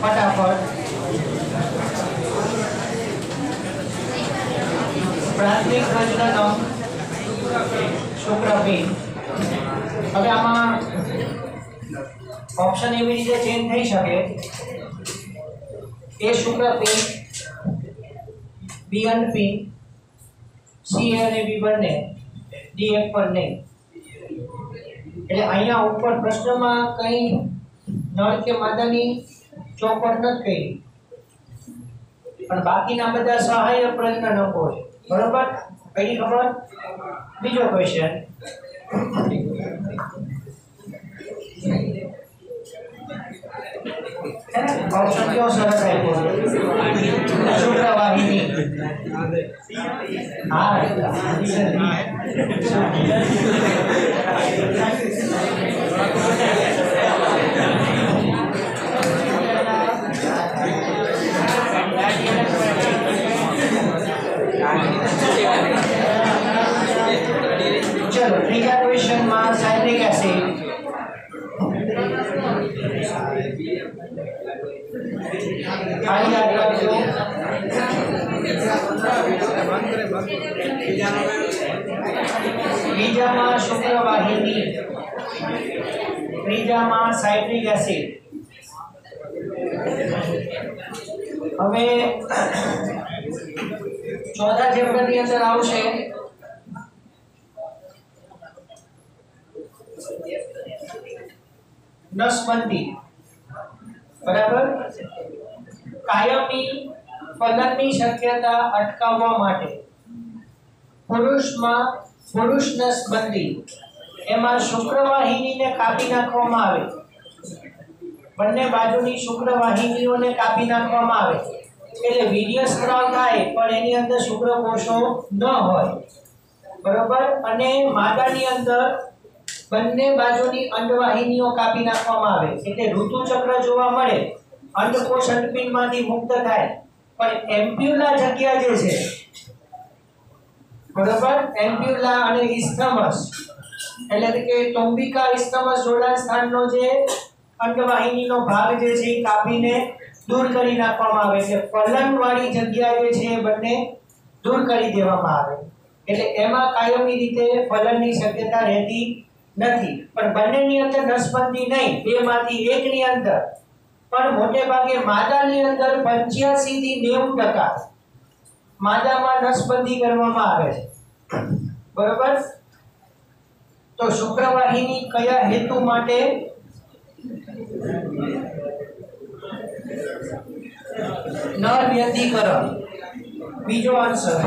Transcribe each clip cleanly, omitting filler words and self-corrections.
फटाफट प्राथमिक प्रजनन शुक्रपिंड। હવે આમાં ઓપ્શન એવી રીતે ચેન્જ થઈ શકે એ શુક્રપિંડ બી અંડપિંડ સી અને બી બંને ડી એક પર નહીં। એટલે અહીંયા ઉપર પ્રશ્નમાં કઈ નળ કે માદાની ચોપડ નથી કરી પણ બાકીના બધા સહાયક પ્રજનનકો છે બરોબર કઈ ખબર। બીજો ક્વેશ્ચન ऑप्शन क्यों सरस है शुक्रवाहिनी हाँ चलो तीसरा क्वेश्चन में साइट्रिक एसिड बीजा में शुक्रवाहिनी त्रीजा में साइट्रिक एसिड। हमें चौथा चैप्टर ની અંદર આવશે नसबंदी बराबर। कायमी फलननी शक्यता अटकाववा माटे पुरुष नसबंदी एमां शुक्रवाहिनीने कापी नाखवामां आवे बंने बाजुनी शुक्रवाहिनीओने कापी नाखवामां आवे એટલે વીર્યસ્રાવ થાય પણ એની અંદર શુક્રકોષો ન હોય બરોબર। અને માદાની અંદર બંને બાજુની અંડવાહિનીઓ કાપી નાખવામાં આવે એટલે ઋતુચક્ર જોવા મળે અંડકોષ અંડપિંડમાંથી મુક્ત થાય પણ એમ્પ્યુલા જગ્યા જે છે બરોબર એમ્પ્યુલા અને ઇસ્થમસ એટલે કે તંબિકા ઇસ્થમસ જોડાણ સ્થાનનો જે અંડવાહિનીનો ભાગ જે છે એ કાપીને दूर करी नाखवामां आवे छे। फलनवाળી जग्या जे छे बने दूर करी देवामां आवे એટલે એમાં કાયમી રીતે ફલનની શક્યતા રહેતી નથી પણ બંનેની અંદર નસબંધી નહીં બેમાંથી એકની અંદર પણ મોટે ભાગે માદાની અંદર 85 થી 90% માદામાં નસબંધી કરવામાં આવે છે બરોબર। તો શુક્રવાહિની કયા હેતુ માટે नर व्यतिकरण बीजो आंसर।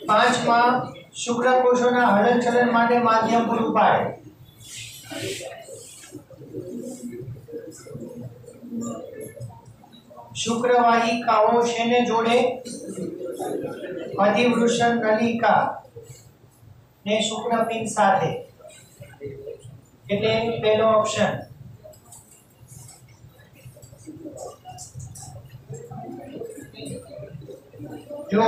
पांचमा शुक्रकोषोना हलनचलन माटे माध्यम पूरुं पाडे। शुक्रवाहिकाओ शेने जोड़े अधिवृषण नलिका ने शुक्रपिंड साथे એટલે પહેલો ઓપ્શન। જો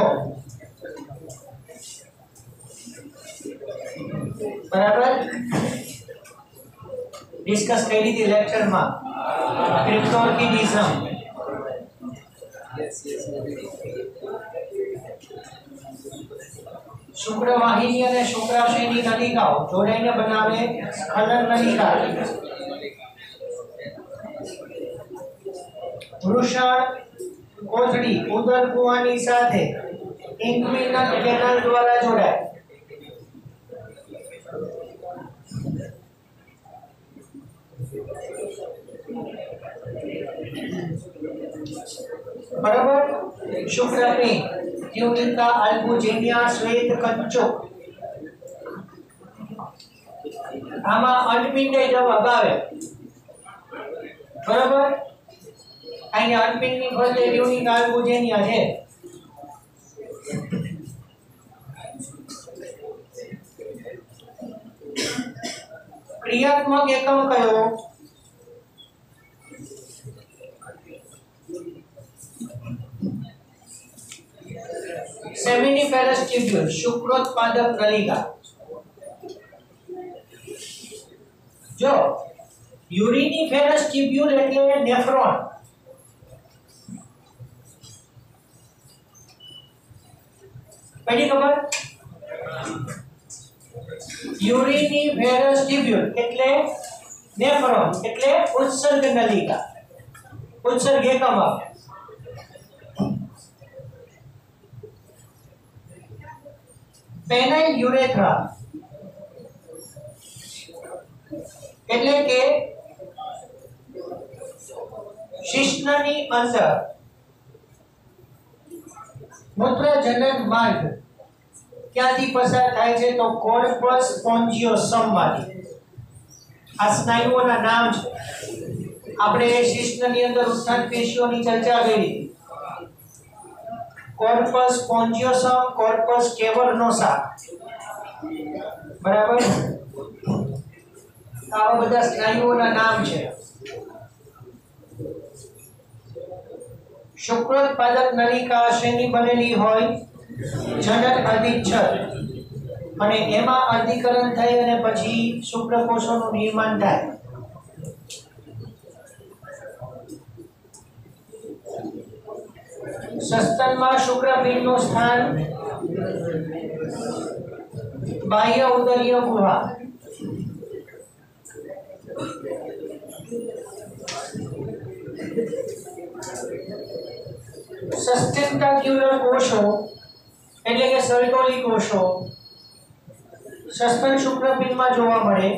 બરાબર ડિસ્કસ કરી હતી લેક્ચર માં ક્રિપ્ટોર્કિડિઝમ शुक्रवाहिनी અને શુક્રાશયની નલિકાઓ જોડાઈને બનાવે સ્ખલન નલિકા। વૃષણ કોથળી ઉદર કુવાની સાથે ઇન્ક્વિનલ કેનાલ દ્વારા જોડાય। बराबर शुक्रपिंड ट्यूनिका अल्बुजिनिया श्वेत कंचो आमा अंडपिंड जवाब आवे बराबर। अहीं अंडपिंड ની ફરતે ટ્યુનિકા अल्बुजिनिया છે क्रियात्मक एकम कयो सेमिनिफेरस ट्यूब्यूल शुक्रोत्पादक नलिका। जो यूरिनिफेरस ट्यूब्यूल એટલે નેફ્રોન। પડી ખબર? यूरिनिफेरस ट्यूब्यूल એટલે નેફ્રોન એટલે ઉત્સર્ગ નલિકા, ઉત્સર્ગ એકમ। પેનાઇલ યુરેથ્રા એટલે કે શિશ્નની અંદર મૂત્રજનન માર્ગ ક્યાંથી પસાર થાય છે? તો કોર્પસ સ્પોન્જિયોસમ માંથી। આ સ્નાયુઓના નામ છે। આપણે શિશ્નની અંદર ઉત્થાન પેશીઓની ચર્ચા કરી। કોર્પસ સ્પોન્જિયોસમ, કોર્પસ કેવર્નોસા, બરાબર? આવા બધા સ્નાયુઓના નામ છે। શુક્રોત્પાદક નલિકા શેની બનેલી હોય? જનન અધિચ્છદ, અને એમાં અર્ધીકરણ થઈ અને પછી શુક્રકોષોનું નિર્માણ થાય। સસ્તનમાં શુક્રપિંડનું સ્થાન બાહ્ય ઉદરીય ગુહા। સસ્ટેન્ટાક્યુલર કોષો એટલે કે સર્ટોલી કોષો સસ્તન શુક્રપિંડમાં જોવા મળે।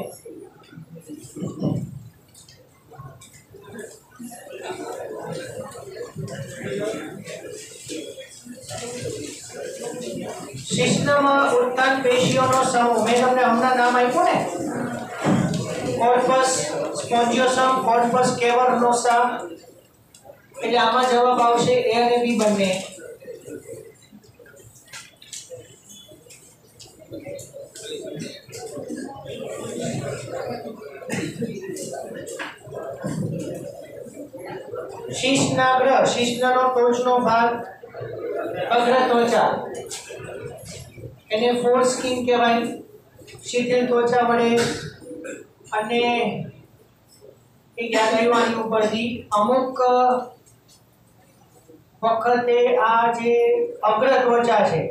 શિશ્નમાં ઉત્થાન પેશીઓનો સમૂહ મેં તમને હમણાં નામ આપ્યું ને, કોર્પસ સ્પોન્જિયોસમ, કોર્પસ કેવર્નોસા, એટલે આમાં જવાબ આવશે એ અને બી બંને। શિશ્નાગ્ર, શિશ્નનો ટોચનો ભાગ અગ્રત્વચા, એને ફોર સ્કિન કહેવાય। શિથિલ ત્વચા વડે અને એક યાદ આવ્યું આની ઉપરથી, અમુક વખતે આ જે અગ્રત્વચા છે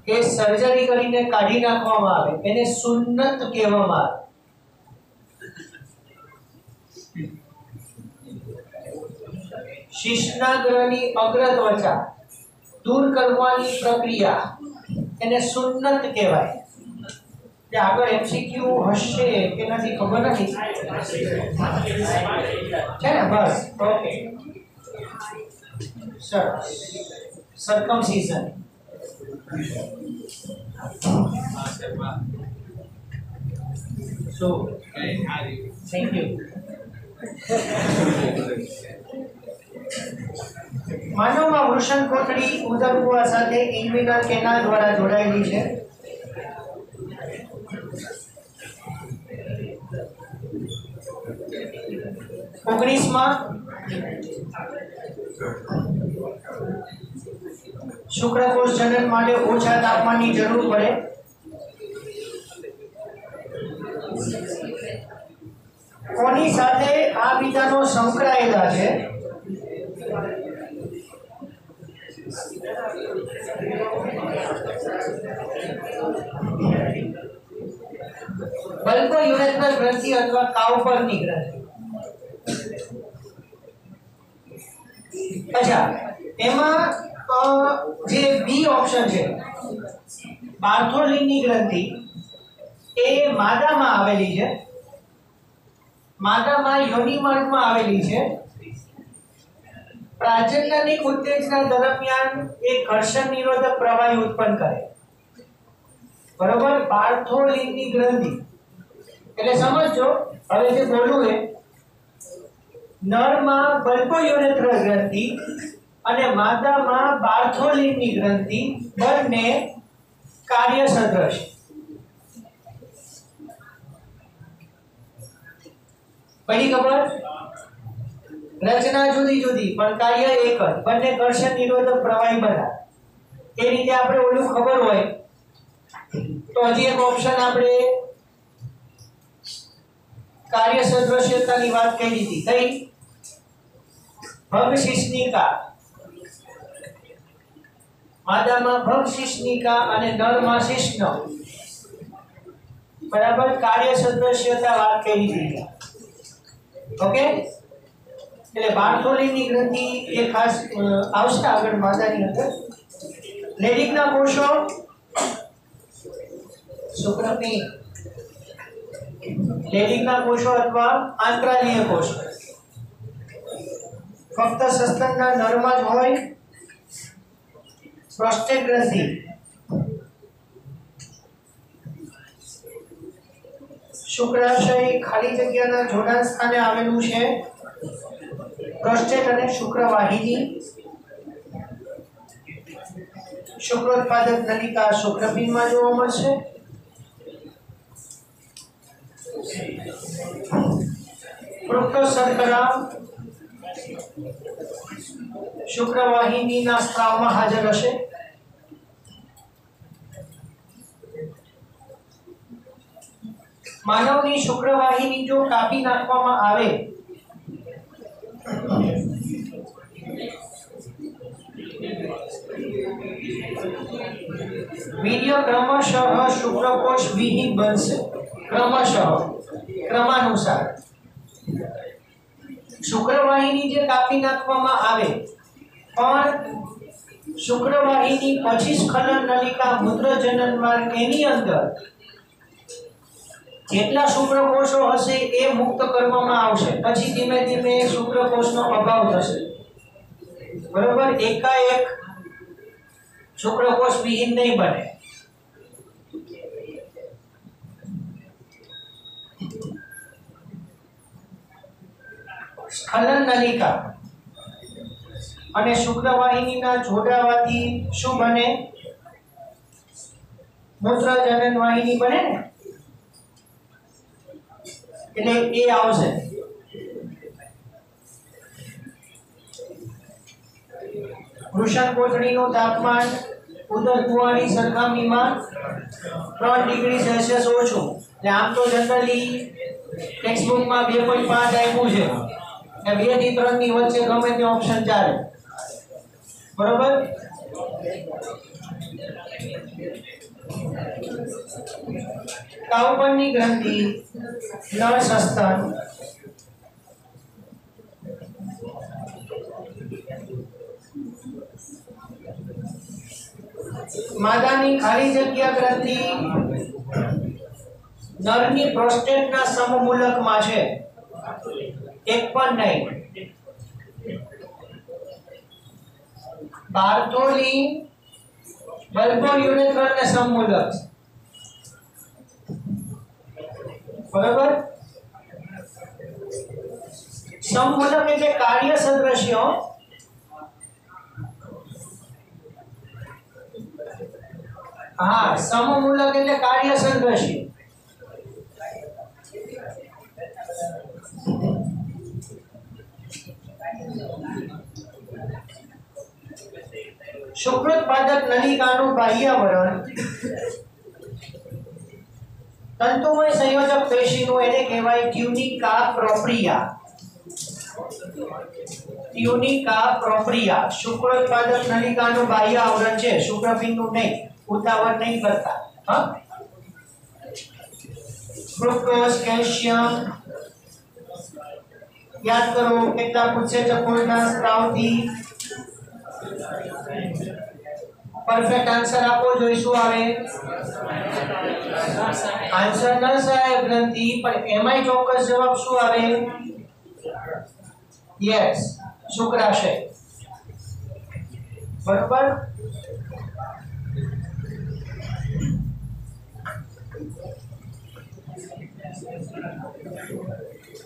એ સર્જરી કરીને કાઢી નાખવામાં આવે, એને સુન્નત કહેવામાં આવે। શિશ્નાગ્રની અગ્રત્વચા દૂર કરવાની પ્રક્રિયા એને સુન્નત કહેવાય। તે આગળ એમસીક્યુ હશે કે નથી ખબર નથી, છે ને? બસ, ઓકે, સરસ। સર્કમસીઝન, સો થેન્ક યુ। માનવમાં વૃષણ કોથળી ઉદરગુહા સાથે ઇન્વિનલ કેનાલ દ્વારા જોડાયેલી છે। ઓગણીસમાં શુક્રકોષ જનન માટે ઓછા તાપમાનની જરૂર પડે। કોની સાથે આ વિધાનો સંકળાયેલા છે? બલ્બો યુરેથ્રલ ગ્રંથિ અથવા કાઉપરની ગ્રંથિ। અચ્છા, એમાં જે બી ઓપ્શન છે બાર્થોલિનની ગ્રંથિ એ માદામાં આવેલી છે, માદામાં યોનિ માર્ગમાં આવેલી છે। प्राजननिक उत्तेजना दरमियान एक घर्षण निरोधक प्रवाही उत्पन्न करे, बराबर? बार्थोलिनी ग्रंथि એટલે સમજો હવે જે બોલું છે, નરમાં બલ્બોયુરેથ્રલ ગ્રંથિ અને માદામાં બાર્થોલિની ગ્રંથિ બંને કાર્ય સદૃશ। પડી ખબર? રચના જુદી જુદી પણ કાર્ય એક જ, બંને ઘર્ષણ નિરોધક પ્રવાહી બધા। એ રીતે આપણે ઓલું ખબર હોય તો હજી એક ઓપ્શન આપણે કાર્ય સદૃશ્યતાની વાત કરી હતી કઈ ભગશિષ્ણિકા માદામાં ભગશિષ્ણિકા અને નરમાં શિષ્ણ બરાબર કાર્ય સદૃશ્યતા વાત કરી હતી ઓકે એટલે બાર્થોલીની ગ્રંથિ એ ખાસ આવશે આગળ માદાની અંદર લેડિકના કોષો શુક્રપિંડ લેડિકના કોષો અથવા આંતરાલીય કોષો ફક્ત સસ્તનના નરમાં જ હોય પ્રોસ્ટેટ ગ્રંથિ શુક્રાશય ખાલી જગ્યાના જોડાણ સ્થાને આવેલું છે પ્રોસ્ટેટ અને શુક્રવાહિની શુક્રોત્પાદક નલિકા શુક્રપિંડમાં જોવા મળશે ફ્રુક્ટોશર્કરા શુક્રવાહિનીના સ્ત્રાવમાં હાજર હશે માનવની શુક્રવાહિની જો કાપી નાખવામાં આવે વીર્ય ક્રમશઃ શુક્રકોશ વિહીન બનશે ક્રમશઃ ક્રમાનુસાર શુક્રવાહિની જે કાપી નાખવામાં આવે પણ શુક્રવાહિની પછી સ્ખલન નલિકા મૂત્રજનન માર્ગ એની અંદર જેટલા શુક્રકોષો હશે એ મુક્ત કરવામાં આવશે પછી ધીમે ધીમે શુક્રકોષનો અભાવ થશે બરોબર એકાએક શુક્રકોષ વિહીન નહીં બને સ્ખલન નલિકા અને શુક્રવાહિનીના જોડાવાથી શું બને મૂત્રજનન વાહિની બને ને એટલે એ આવશે વૃષણ કોથળીનું તાપમાન ઉદર કુવાની સરખામણીમાં 3 ડિગ્રી સેલ્સિયસ ઓછું એટલે આમ તો જનરલી ટેક્સ્ટબુકમાં 2.5 આપ્યું છે 2 થી 3 ની વચ્ચે ગમે તે ઓપ્શન ચાલે બરોબર કાઉપનની ગ્રંથિ નળ સસ્તન માદાની ખાલી જગ્યા ગ્રંથિ નરની પ્રોસ્ટેટના સમમૂલકમાં છે એક પણ નહીં બાર્થોલી બલ્બો યુરેથ્રલને સમમૂલક બરાબર સમમૂલક એટલે કાર્ય સદૃશ્ય હા સમમૂલક એટલે કાર્ય સદૃશ્ય શુક્રોત્પાદક નલિકાનું બાહ્યાવરણ તંતુમય સંયોજક પેશીનું એને કહેવાય ટ્યુનિકા પ્રોપ્રિયા ટ્યુનિકા પ્રોપ્રિયા શુક્રોત્પાદક નલિકાનું બાહ્ય આવરણ છે શુક્રપિંડનું નહીં ઉતાવળ નહીં કરતા હા ફ્રુક્ટોઝ કેલ્શિયમ યાદ કરો કેટલા ઉત્સેચકોના સ્ત્રાવથી પરફેક્ટ આન્સર આપો જોઈશું આવે આન્સર ન સાહેબ ગ્રંથિ પણ એમાંય ચોક્કસ જવાબ શું આવે યસ શુક્રાશય બરોબર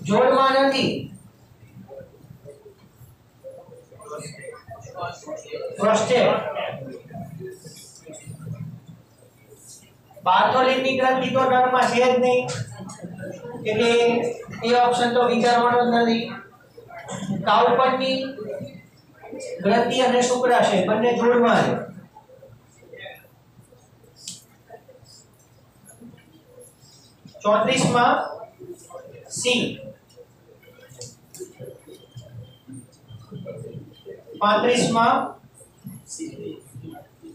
જોડમાં નથી પ્રોસ્ટેટ બાર્થોલીની ગ્રંથિ તો નરમાં છે જ નહીં એટલે એ ઓપ્શન તો વિચારવાનો જ નથી કાઉપનની ગ્રંથિ અને શુક્રાશય બંને જોડમાં છે 34 માં C, 35 માં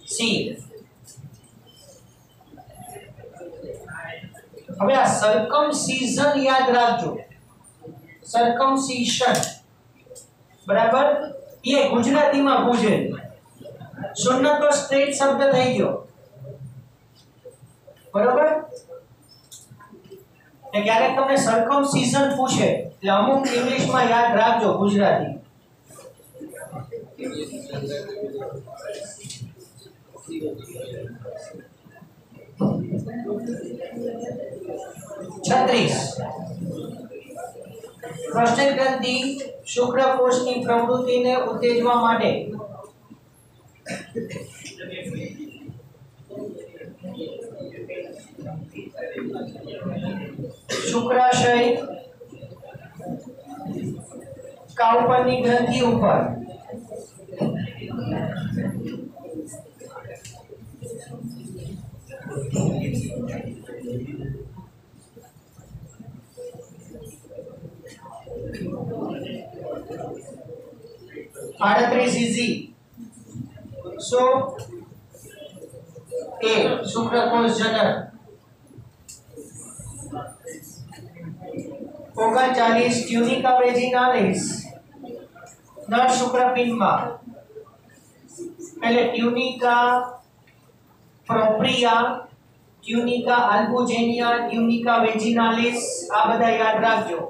C। હવે આ સરકમસીઝન યાદ રાખજો, સરકમસીશન બરાબર એ ગુજરાતીમાં પૂછે, સુન્નત તો સ્ટ્રેટ શબ્દ થઈ ગયો બરાબર। ક્યારેક તમને સરકમસીઝન પૂછે એટલે અમુક ઇંગ્લિશમાં યાદ રાખજો ગુજરાતી। 36 પ્રોસ્ટેટ શુક્રકોષની પ્રવૃત્તિને ઉત્તેજવા માટે શુક્રાશય કાઉપરની ગ્રંથિ ઉપર इजी। सो ए शुक्रकोष जनक 39 ट्यूनिका वेजिनालिस नर शुक्रपिंड में पहले tunica propria, tunica albuginea, tunica vaginalis आ बधा याद राखजो।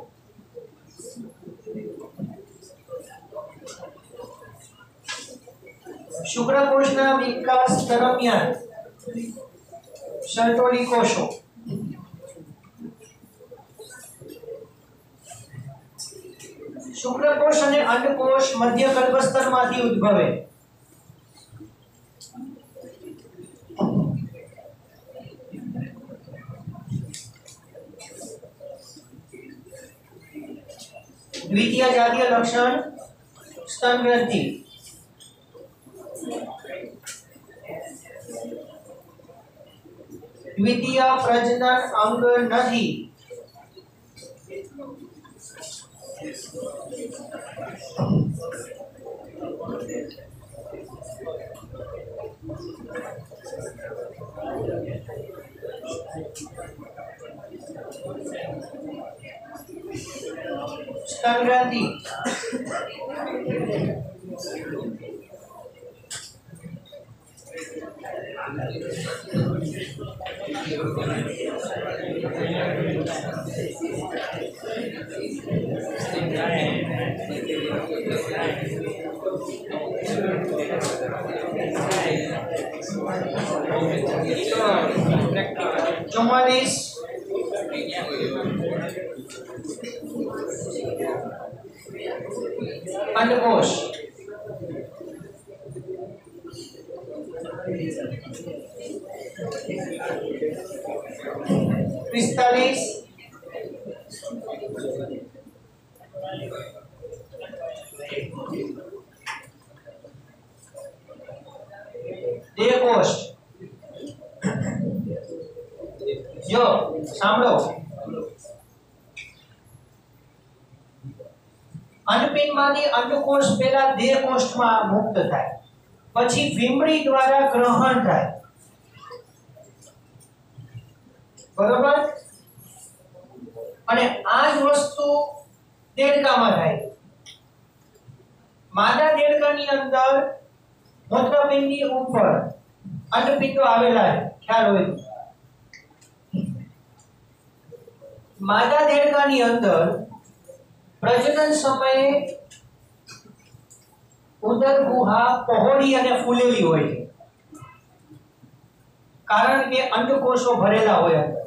शुक्रकोषना विकास दरमियान शर्टोली कोषो शुक्रकोष અને અંડકોષ મધ્ય ગર્ભસ્તરમાંથી ઉદ્ભવે। द्वितीय जातीय लक्षण स्तन ग्रंथि। द्वितीय प्रजनन अंग नहीं। स्तन ग्रंथि चौवालीस अंडकोष। 45 देहकोष। जो सांभळो अंडपिंडमांथी अंडकोष पहेला देहकोष्ठमां मुक्त थाय, पछी भीमड़ी द्वारा ग्रहण थाय बरोबर। અને આ જ વસ્તુ દેડકામાં થાય। માદા દેડકાની અંદર મૂત્રપિંડની ઉપર અંડપિંડો આવેલા છે, ખ્યાલ હોય તો। માદા દેડકાની અંદર પ્રજનન સમયે ઉદર ગુહા પહોળી અને ફૂલેલી હોય છે, કારણ કે અંડકોષો ભરેલા હોય અંદર।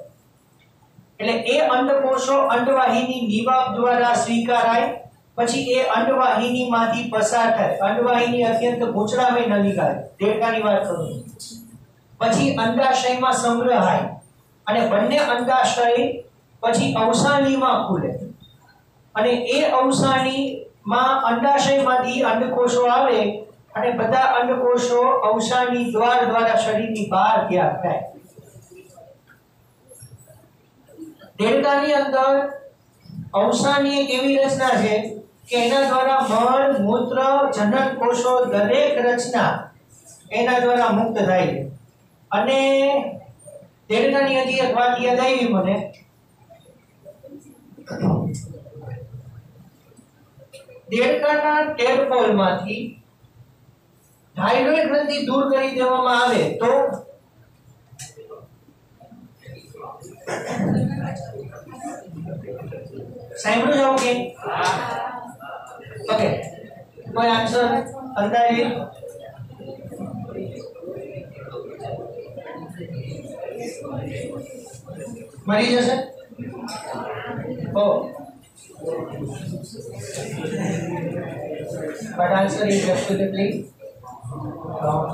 એટલે એ અંડકોષો અંડવાહિની નિવાબ દ્વારા સ્વીકારાય, પછી એ અંડવાહિનીમાંથી પસાર થાય। અંડવાહિની અત્યંત ગૂંચળામય નલિકા, દેડકાની વાત કરું, પછી અંડાશયમાં સંગ્રહાય અને બંને અંડાશય પછી અવસાનીમાં ખુલે અને એ અવસાનીમાં અંડાશયમાંથી અંડકોષો આવે અને બધા અંડકોષો અવસાની દ્વાર દ્વારા શરીરની બહાર ત્યાગ થાય। દેડકાની અંદર અવસાની એક એવી રચના છે કે એના દ્વારા મળ મૂત્ર જનન કોષો દરેક રચના એના દ્વારા મુક્ત થાય છે। અને દેડકાની હજી એક વાત યાદ આવી મને, દેડકાના ટેડપોલમાંથી થાઇરોઇડ ગ્રંથિ દૂર કરી દેવામાં આવે તો સાંભળો જાઓ કે ઓકે, કોઈ આન્સર અંદાજે મરી જશે? ઓ but answer is absolutely wrong.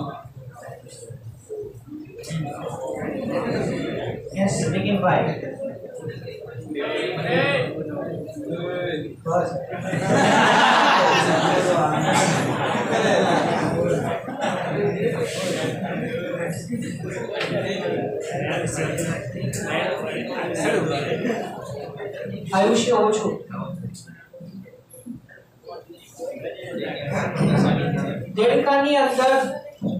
Yes, begin by. આયુષ્ય ઓછું, દેડકાની અંદર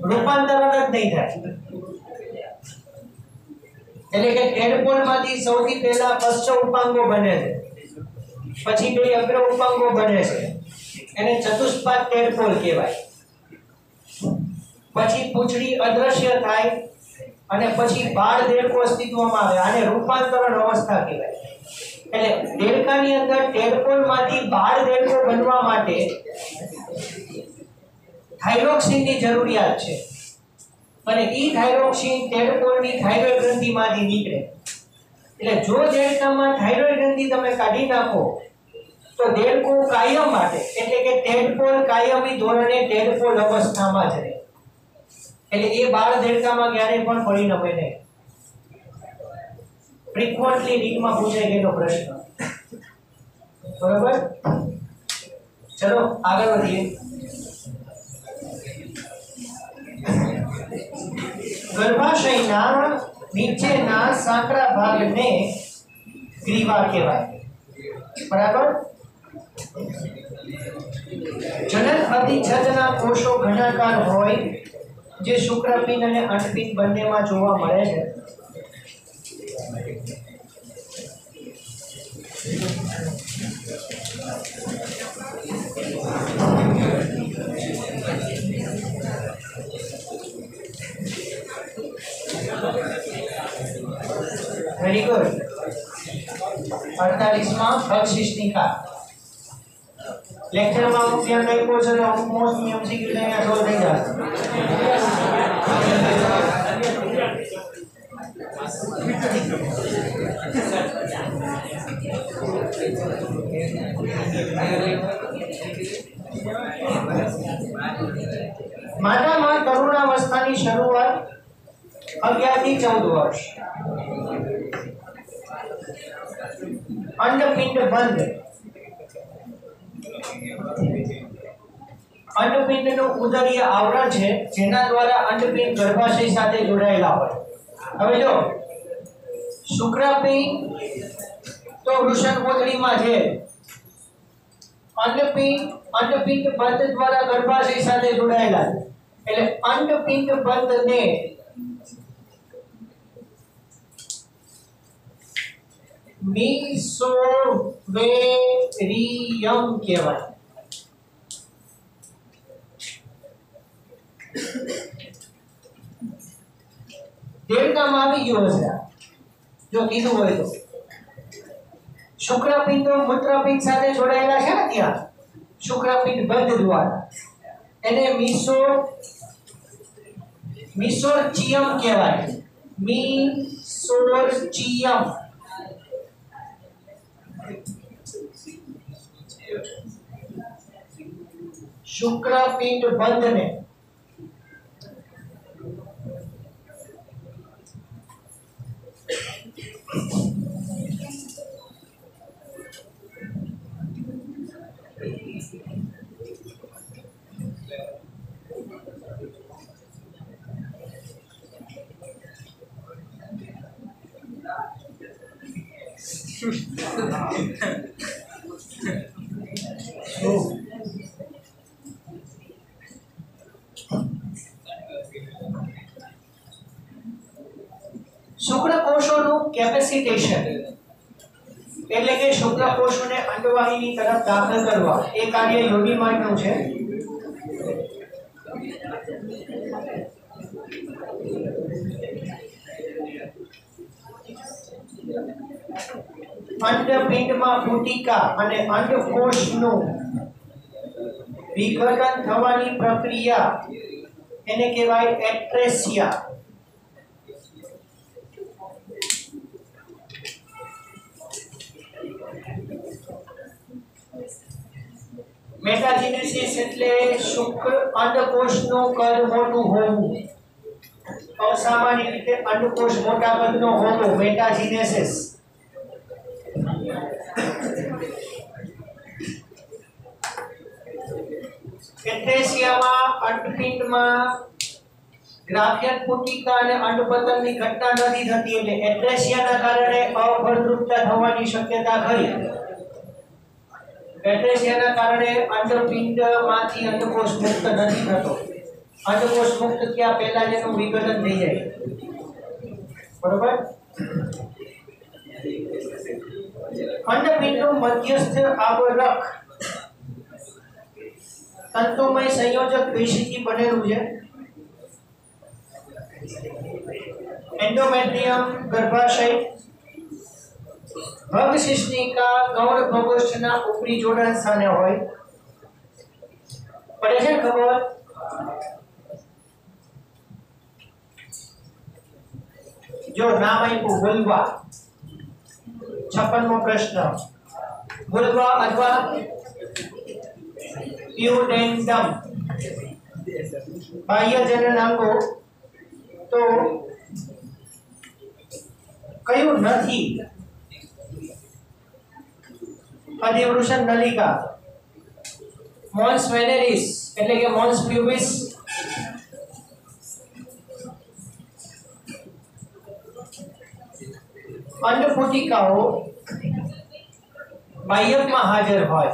રૂપાંતરણ જ નહીં થાય, એટલે કે ટેડપોલમાંથી સૌથી પહેલા પશ્ચ ઉપાંગો બને છે, પછી બે અગ્ર ઉપાંગો બને છે, એને ચતુષ્પાદ ટેડપોલ કહેવાય। પછી પૂંછડી અદ્રશ્ય થાય અને પછી બાળ દેડકો અસ્તિત્વમાં આવે, આને રૂપાંતરણ અવસ્થા કહેવાય। એટલે દેડકાની અંદર ટેડપોલમાંથી બાળ દેડકો બનવા માટે થાઇરોક્સિનની જરૂરિયાત છે, અને ઈ થાઇરોક્સિન ટેડપોલની થાઇરોઇડ ગ્રંથિમાંથી નીકળે। એટલે જો દેડકામાં થાઇરોઇડ ગ્રંથિ તમે કાઢી નાખો તો દેડકો કાયમ માટે, એટલે કે ટેડપોલ કાયમી ધોરણે ટેડપોલ અવસ્થામાં જ રહે, એટલે એ બાળ દેડકામાં ક્યારેય પણ પરિણમે નહીં। ફ્રીક્વન્ટલી રીટમાં પૂછાઈ ગયેલો પ્રશ્ન, બરોબર? ચલો આગળ વધીએ। ગર્ભાશયના નીચેના સાંકડા ભાગને ગ્રીવા કહેવાય, બરાબર? જનન અધિચ્છદના કોષો ઘનાકાર હોય, જે શુક્રપિંડ અને અંડપિંડ બંનેમાં જોવા મળે છે। Very good. 48માં અક્ષિષ્ટિકા લેક્ચરમાં અમુક ધ્યાન રાખ્યો છે, અમુક મોસ્ટ એમસીક્યુ અહીંયા સોલ્વ થઈ જશે। માતામાં તરુણાવસ્થાની શરૂઆત 11 થી 14 વર્ષ, અંડપિંડ બંધ, અંડપિંડનું ઉદરીય આવરણ છે જેના દ્વારા અંડપિંડ ગર્ભાશય સાથે જોડાયેલા હોય। હવે જો શુક્રપિંડ તો વૃષણકોથળીમાં છે, અંડપિંડ બંધ દ્વારા ગર્ભાશય સાથે જોડાયેલા છે, એટલે અંડપિંડ બંધને મીસોવેરિયમ કહેવાય। દેડકામાં આવી ગયો હશે જો કીધું હોય તો। શુક્રપિંડ તો મૂત્રપિંડ સાથે જોડાયેલા છે ને, ત્યાં શુક્રપિંડ બંધ દ્વારા, એને મિસોર્ચિયમ કહેવાય, મિસોર્ચિયમ। શુક્રપિંડ બંધને શુક્રકોષોનું કેપેસિટેશન એટલે કે શુક્રકોષોને અંડવાહિની તરફ દાખલ કરવા એ કાર્ય યોગીમાર્ગનું છે. અંડપિંડમાં પુટિકા અને અંડકોષનું વિઘટન થવાની પ્રક્રિયા એને કહેવાય એટ્રેસિયા. મેટાજેનેસિસ એટલે શુક્ર અંડકોષનું કદ મોટું હોવું. અસામાન્ય રીતે અંડકોષ મોટા કદનો હોવો મેટાજેનેસિસ. એટ્રેસિયામાં અંડપિંડમાં ગ્રાફિયન પુટિકા અને અંડપતનની ઘટના નથી થતી એટલે એટ્રેસિયાના કારણે અફળદ્રુપતા થવાની શક્યતા ખરી. એટ્રેસિયાના કારણે અંડપિંડમાંથી અંડકોષ મુક્ત નથી થતો. અંડકોષ મુક્ત થયા પહેલા જ એનું વિઘટન થઈ જાય. બરોબર. અંડપિંડનું મધ્યસ્થ આવરક તંતુમય સંયોજક પેશીથી બનેલું છે. એન્ડોમેટ્રિયમ ગર્ભાશય ભગશિશ્નિકા ગૌણ પ્રકોષ્ઠના ઉપરી જોડાણ સ્થાને હોય. પડે છે ખબર? જો નામ આપ્યું વલ્વા. 56મો પ્રશ્ન. વલ્વા અથવા પ્યુડેન્ડમ બાહ્ય જનનાંગો તો કયું નથી? અધિવૃષણ નલિકા, મોન્સ વેનેરિસ એટલે કે મોન્સ પ્યુબિસ, અંડપુટિકાઓ બાહ્યકમાં હાજર હોય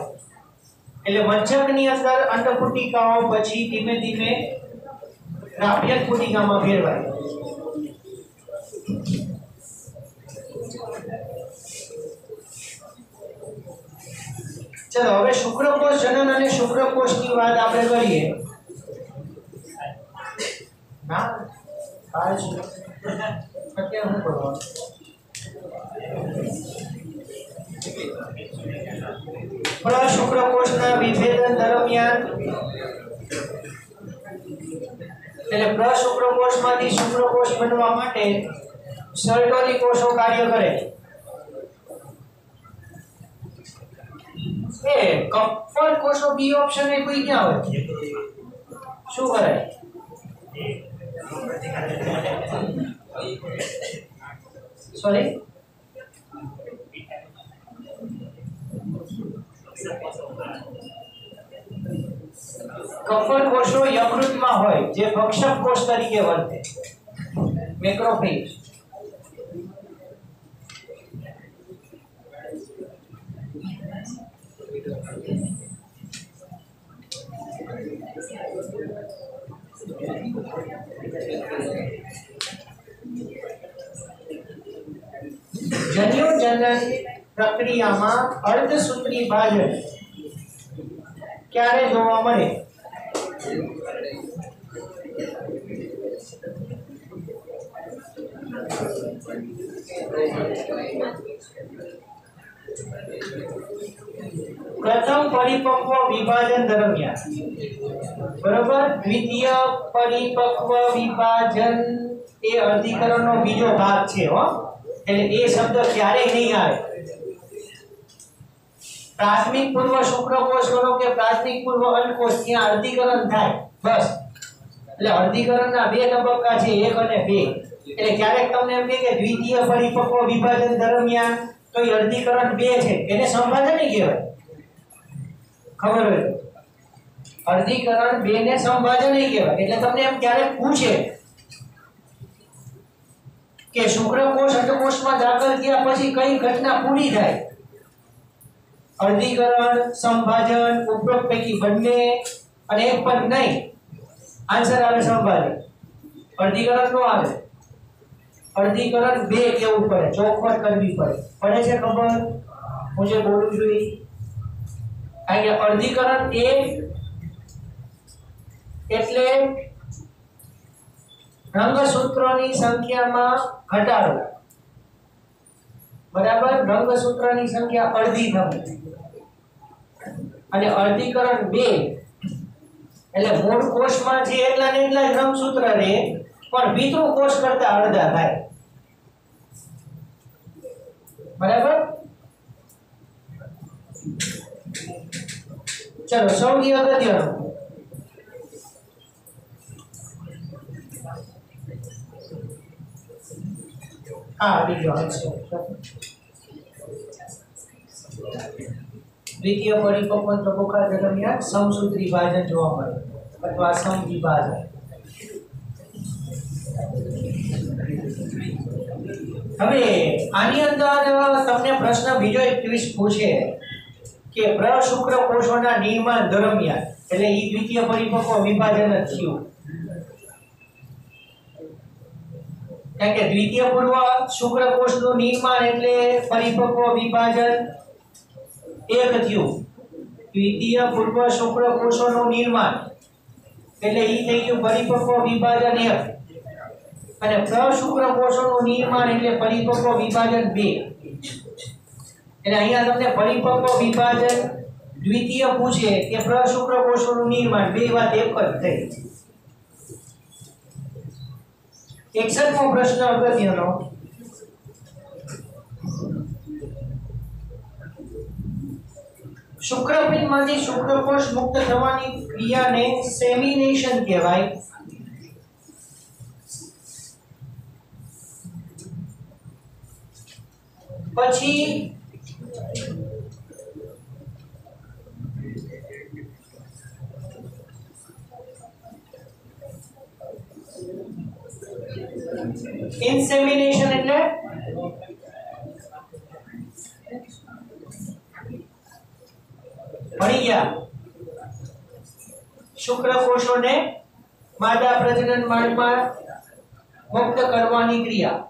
એટલે મચ્છકની અંદર અંડપુટિકાઓ પછી ધીમે ધીમે ગ્રાફિયન પુટિકામાં ફેરવાય. ચલો હવે શુક્રકોષ જનન અને શુક્રકોષની વાત આપણે કરીએ. ના આજ અત્યારે હું કરવાનું પ્રશુક્રકોષના વિભેદન દરમિયાન એટલે પ્રશુક્રકોષમાંથી શુક્રકોષ બનવા માટે સર્ટોલી કોષો કાર્ય કરે. એ કપલ કોષો બી ઓપ્શન એ કોઈ ક્યાં હોય? શું કરે? સોરી કપલ કોષો યકૃતમાં હોય જે ભક્ષક કોષ તરીકે વર્તે. મેક્રોફેજ. જન્યોજનન પ્રક્રિયામાં અર્ધસૂત્રી ભાજન ક્યારે જોવા મળે? પ્રથમ પરિપક્વ વિભાજન દરમિયાન. બરોબર. દ્વિતીય પરિપક્વ વિભાજન એ અર્ધીકરણનો બીજો ભાગ છે હો. એટલે એ શબ્દ ક્યારેય નહીં આવે. પ્રાથમિક પૂર્વ શુક્રકોષ કરો કે પ્રાથમિક પૂર્વ અંડકોષ ત્યાં અર્ધીકરણ થાય બસ. એટલે અર્ધીકરણના બે તબક્કા છે, 1 અને 2. એટલે ક્યારેક તમને એમ કહે કે દ્વિતીય પરિપક્વ વિભાજન દરમિયાન તો એ અર્ધીકરણ 2 છે, એને સંભાજન નહીં કહેવાય. ખબર હોય તો અર્ધીકરણ 2 ને સંભાજન નહીં કહેવાય. એટલે તમને એમ ક્યારેક પૂછે કે શુક્રકોષ અંડકોષમાં દાખલ થયા પછી કઈ ઘટના પૂરી થાય अर्धीकरण, संभाजन, उपरोक्त पैकी बंने અને એક પણ નહીં, આન્સર આવે સંભાજન। अर्धीकरण નો આવે, अर्धीकरण 2 કેવું પડે, ચોખવટ કરવી પડે, પડે છે ખબર? હું જે બોલું છું એ કારણ કે अर्धीकरण 1 એટલે રંગસૂત્રોની સંખ્યામાં ઘટાડો, બરાબર? રંગસૂત્રની સંખ્યા અડધી થવી, અને अर्धीकरण 2 એટલે મૂળ કોષમાં જે એટલા ને એટલા જ રંગસૂત્ર રહે, પણ વિતૃ કોષ કરતા અડધા થાય, બરાબર? ચલો સૌથી અગત્યનું બીજો છે દ્વિતીય પરિપક્વ તબક્કા દરમિયાન સમસૂત્રી વિભાજન જોવા મળે અથવા સમવિભાજન। હવે આની અંદર તમને પ્રશ્ન બીજો એક ટ્વિસ્ટ પૂછે કે પ્રશુક્ર કોષોના નિર્માણ દરમિયાન, એટલે ઈ દ્વિતીય પરિપક્વ વિભાજન જ થયું, કારણ કે દ્વિતીય પૂર્વ શુક્રકોષનું નિર્માણ એટલે પરિપક્વ વિભાજન એક થયું। દ્વિતીય પૂર્વ શુક્રકોષોનું નિર્માણ એટલે ઈ થઈ ગયું પરિપક્વ વિભાજન 1, અને પ્રશુક્રકોષોનું નિર્માણ એટલે પરિપક્વ વિભાજન 2। એટલે અહીંયા તમને પરિપક્વ વિભાજન દ્વિતીય પૂછે કે પ્રશુક્રકોષોનું નિર્માણ, બે વાત એક જ થઈ। 61મો પ્રશ્ન અગત્યનો, શુક્રપિંડમાંથી શુક્રકોષ મુક્ત થવાની ક્રિયાને સેમિનેશન કહેવાય। પછી ઇન્સેમિનેશન એટલે ભણી ગયા શુક્રકોષોને માદા પ્રજનન માર્ગમાં મુક્ત કરવાની ક્રિયા।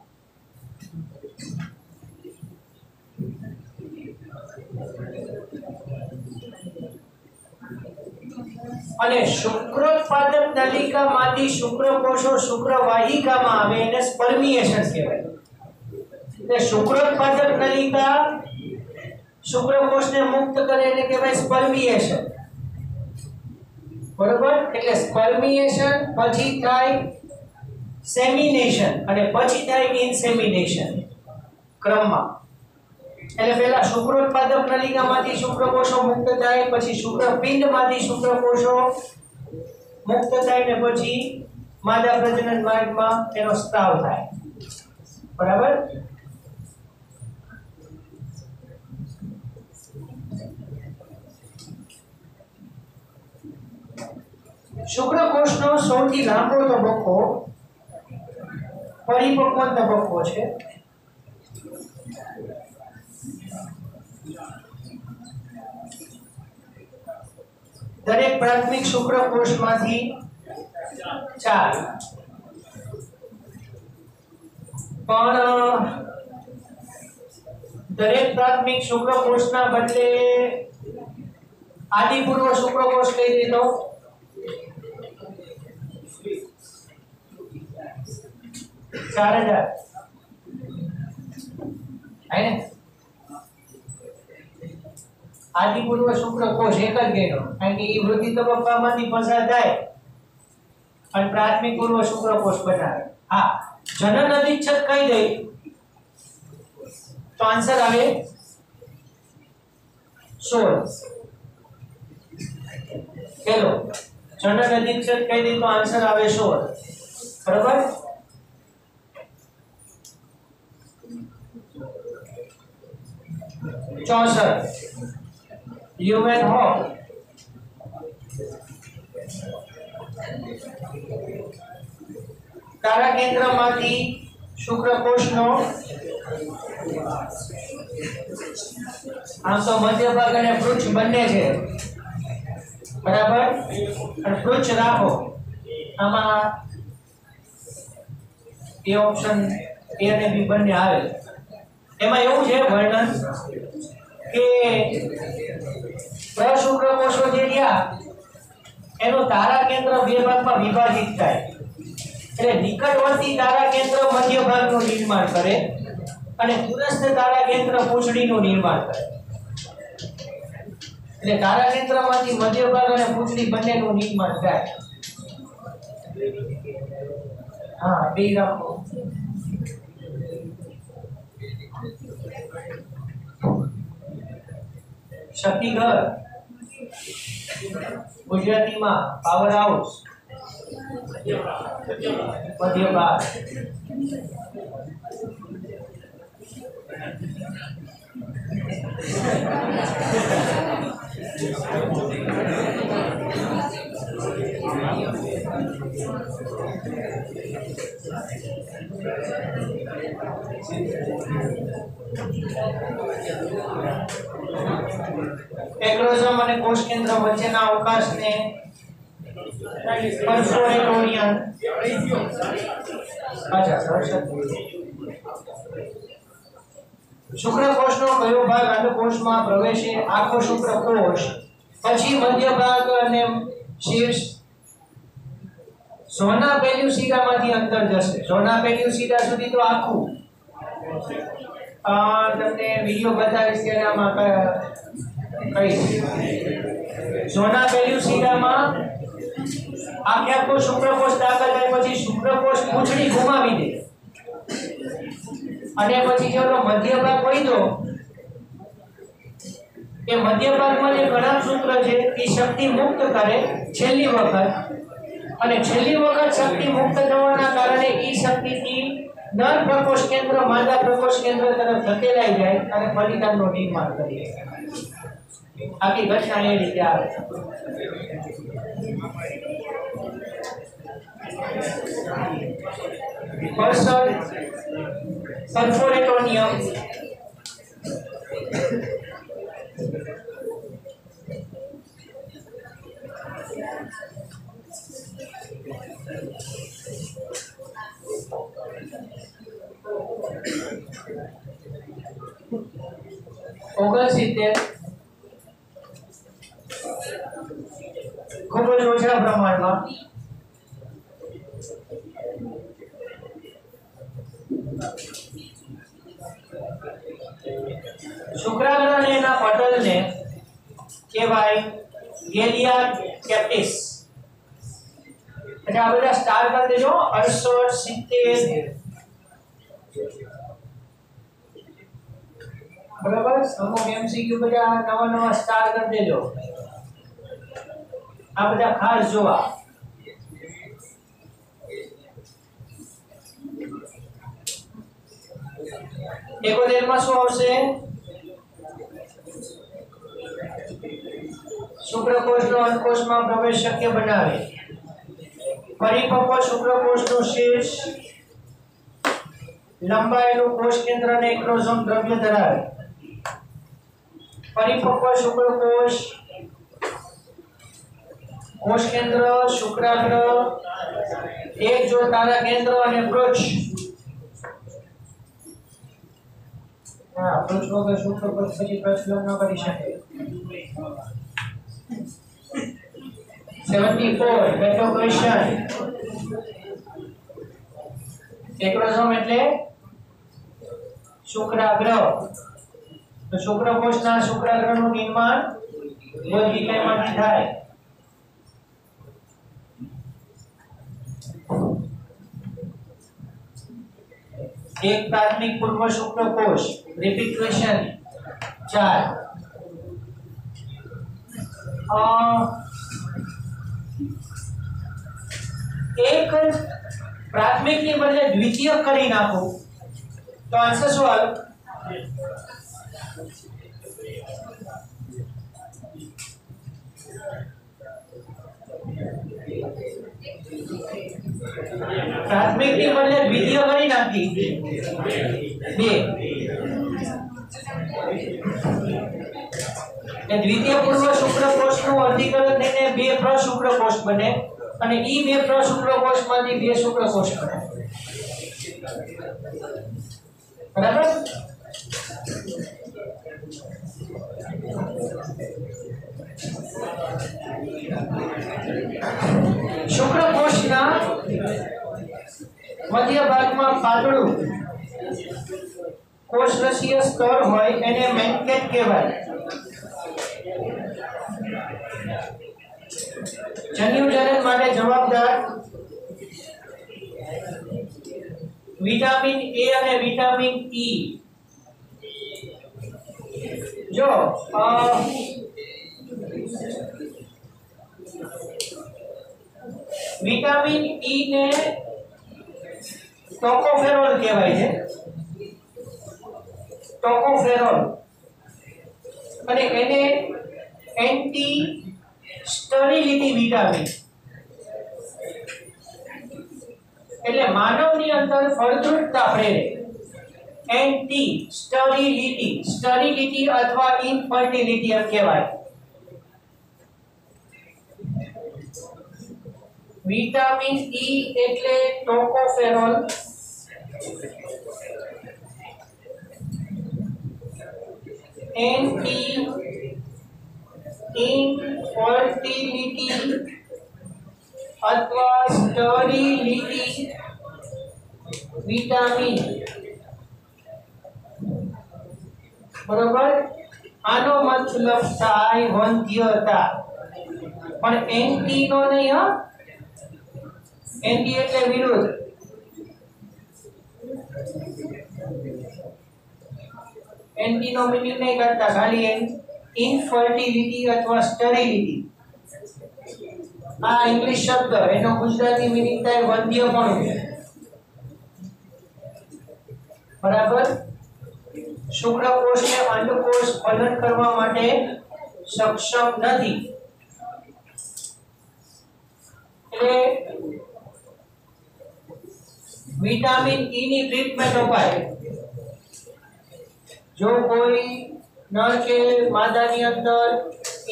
અને શુક્રોત્પાદક નલિકામાંથી શુક્રકોષો શુક્રવાહિકામાં આવે એને સ્પર્મિએશન કહેવાય। એટલે શુક્રોત્પાદક નલિકા શુક્રકોષને મુક્ત કરે એટલે કહેવાય સ્પર્મિએશન, બરોબર? એટલે સ્પર્મિએશન પછી થાય સેમિનેશન અને પછી થાય ઇન્સેમિનેશન ક્રમમાં। એટલે પહેલા શુક્રોત્પાદક નલિકામાંથી શુક્રકોષો મુક્ત થાય, પછી શુક્રપિંડમાંથી શુક્રકોષો મુક્ત થાય ને પછી માદા પ્રજનન માર્ગમાં તેનો સ્ત્રાવ થાય, બરાબર? શુક્રકોષનો સૌથી લાંબો તબક્કો પરિપક્વ તબક્કો છે। દરેક પ્રાથમિક શુક્રકોષમાંથી 4, પણ દરેક પ્રાથમિક શુક્રકોષના બદલે આદિપૂર્વ શુક્રકોષ કહી દીધો, 4000 है ने? आदिपूर्व शुक्रकोष एक ज गयो कारण के ई वृद्धि तबक्कामांथी पसार थाय अने प्राथमिक पूर्व शुक्रकोष बनावे। हां, जनन अधिच्छेद कही दे तो आंसर आवे 16। चलो जनन अधिच्छेद कही दे तो आंसर आवे 16, बराबर? ह्यूमन हॉक तारा केंद्रमांथी शुक्रकोषनो આમ તો મધ્ય ભાગ અને પૃચ્છ બંને છે, બરાબર? અને પૃચ્છ રાખો આમાં એ ઓપ્શન એ અને બી બંને આવે. એમાં એવું છે વર્ણન કે પ્રશુક્ર કોષો જે રહ્યા એનું તારા કેન્દ્ર બે ભાગમાં વિભાજિત થાય. એટલે નિકટવર્તી તારા કેન્દ્ર મધ્ય ભાગનું નિર્માણ કરે અને દૂરસ્થ તારા કેન્દ્ર પૂંછડીનું નિર્માણ કરે. એટલે તારા કેન્દ્રમાંથી મધ્ય ભાગ અને પૂંછડી બંનેનું નિર્માણ થાય. હા, બે રાખો. શક્તિઘર ગુજરાતીમાં પાવર હાઉસ મધ્ય ભાગ. એક્રોઝોમ અને કોષ કેન્દ્ર વચ્ચેના અવકાશને પરફોરેટોરિયમ. શુક્રકોષનો કયો ભાગ અંડકોષમાં પ્રવેશે? આખો શુક્રકોષ, પછી મધ્ય ભાગ અને શીર્ષ ઝોના પેલ્યુસિડામાંથી અંદર જશે. ઝોના પેલ્યુસિડા સુધી તો આખું તમને વિડિયો બતાવીશ ત્યારે આમાં કહીશ. ઝોના પેલ્યુસિડામાં આખો શુક્રકોષ દાખલ થાય પછી શુક્રકોષ પૂંછડી ગુમાવી દે અને પછી જેનો મધ્ય ભાગ વધ્યો એ મધ્ય ભાગમાં જે ગણાંક સૂત્ર છે એ શક્તિ મુક્ત કરે છેલ્લી વખત, અને છેલ્લી વખત શક્તિ મુક્ત થવાના કારણે એ શક્તિથી નર પ્રકોષ કેન્દ્ર માદા પ્રકોષ કેન્દ્ર તરફ ધકેલાઈ જાય અને ફલિતાંડનું નિર્માણ કરે. આખી ઘટના એ રીતે આવે. પરફોરેટોરિયમ ખૂબ જ ઓછા પ્રમાણમાં. શુક્રાગ્ર અને એના પટલને કહેવાય ગેલિયા કેપ્ટિસ. એટલે આ બધા સ્ટાર કરી દેજો. 68 બરાબર. અમુક એમસીક્યુ બધા નવા નવા સ્ટાર કરી દેજો. આ બધા ખાસ જોવા. એકોતેરમાં શું આવશે? શુક્રકોષનો અંડકોષમાં પ્રવેશ શક્ય બનાવે. પરિપક્વ શુક્રકોષનું શીર્ષ લંબાયેલું કોષ કેન્દ્ર અને એક્રોઝોમ દ્રવ્ય ધરાવે. પરિપક્વ શુક્રકોષ કોષ કેન્દ્ર શુક્રાગ્ર એક જો તારા કેન્દ્ર અને પૃચ્છ. પૃચ્છ વગર શુક્રકોષ પછી પ્રચલન ન કરી શકે. 74 બેટો ક્વેશ્ચન. એક્રોઝોમ એટલે શુક્રાગ્ર. તો શુક્રકોષના શુક્રાગ્રનું નિર્માણ ગોલ્ગીકાયમાંથી થાય. એક પ્રાથમિક પૂર્વ શુક્રકોષ. Repeat question 4. એક પ્રાથમિક ની બદલે દ્વિતીય કરી નાખો તો આન્સર શું આવે? પ્રાથમિક ની બદલે દ્વિતીય કરી નાખી 2. એ દ્વિતીય પૂર્વ શુક્રકોષનું અર્ધીકરણ થઈને બે પ્રશુક્રકોષ બને અને ઈ બે પ્રશુક્રકોષમાંથી બે શુક્રકોષ બને. બરાબર? શુક્રકોષના મધ્ય ભાગમાં પાતળું કોષરસીય સ્તર હોય એને મેન્કેટ કહેવાય. જન્યુજનન માટે જવાબદાર વિટામિન એ અને વિટામિન ઈ. જો વિટામિન ઈ ને ટોકોફેરોલ કહેવાય છે. ટોકોફેરોલ અને એને એન્ટી સ્ટરીલિટી વિટામિન એટલે માનવની અંદર ફળદ્રુપતા પ્રેરે. એન્ટી સ્ટરીલિટી અથવા ઇનફર્ટિલિટી એમ કહેવાય. વિટામિન ઈ એટલે ટોકોફેરોલ, એન્ટી ઇનફર્ટિલિટી અથવા સ્ટરીલિટી વિટામિન. બરોબર? આનો મતલબ થાય વંધ્યતા, પણ એન્ટી નો નહીં. હા, એન્ટી એટલે વિરુદ્ધ. એન્ટી નો મીનિંગ નહીં કરતા, ખાલી ઇનફર્ટિલિટી અથવા સ્ટરીલિટી. આ ઇંગ્લિશ શબ્દ, એનો ગુજરાતી મીનિંગ થાય વંધ્યપણું. બરાબર? શુક્રકોષને અંડકોષ ફલન કરવા માટે સક્ષમ નથી. એટલે વિટામિન ઈ ની ટ્રીટમેન્ટ અપાય. જો કોઈ નર કે માદાની અંદર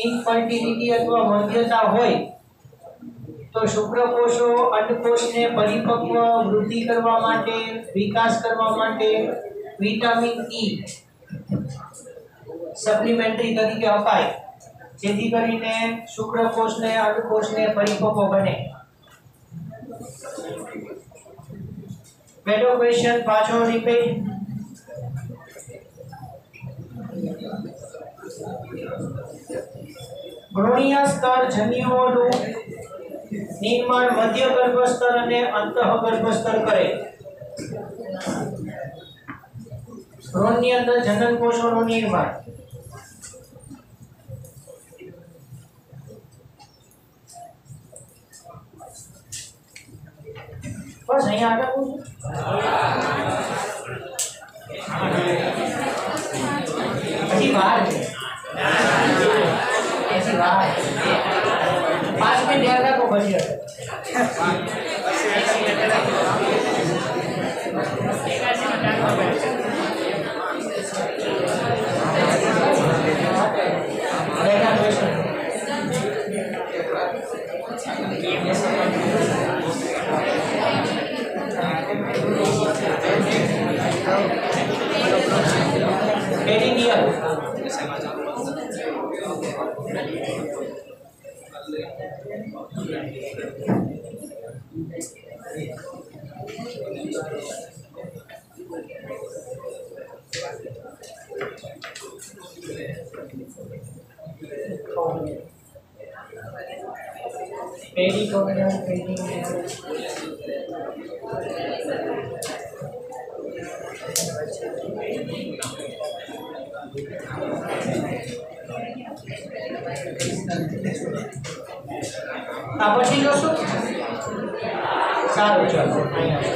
ઇનફર્ટિલિટી અથવા વંધ્યતા હોય તો શુક્રકોષો અંડકોષને પરિપક્વ વૃદ્ધિ કરવા માટે, વિકાસ કરવા માટે વિટામિન ઈ સપ્લિમેન્ટરી તરીકે અપાય, જેથી કરીને શુક્રકોષને અંડકોષને પરિપક્વ બને. પહેલો ક્વેશ્ચન પાછો રિપીટ. ભ્રૂણીય સ્તર જન્યુઓનું નિર્માણ મધ્ય ગર્ભસ્તર અને અંતઃગર્ભસ્તર કરે. ભ્રૂણની અંદર જનન કોષોનું નિર્માણ. બસ અહીંયા આગળ પૂછો. હજી વાર છે. એસી વાર 5 મિનિટ યાદ રાખો પછી. પછી જોશું. સારું, ચાલો. અહીંયા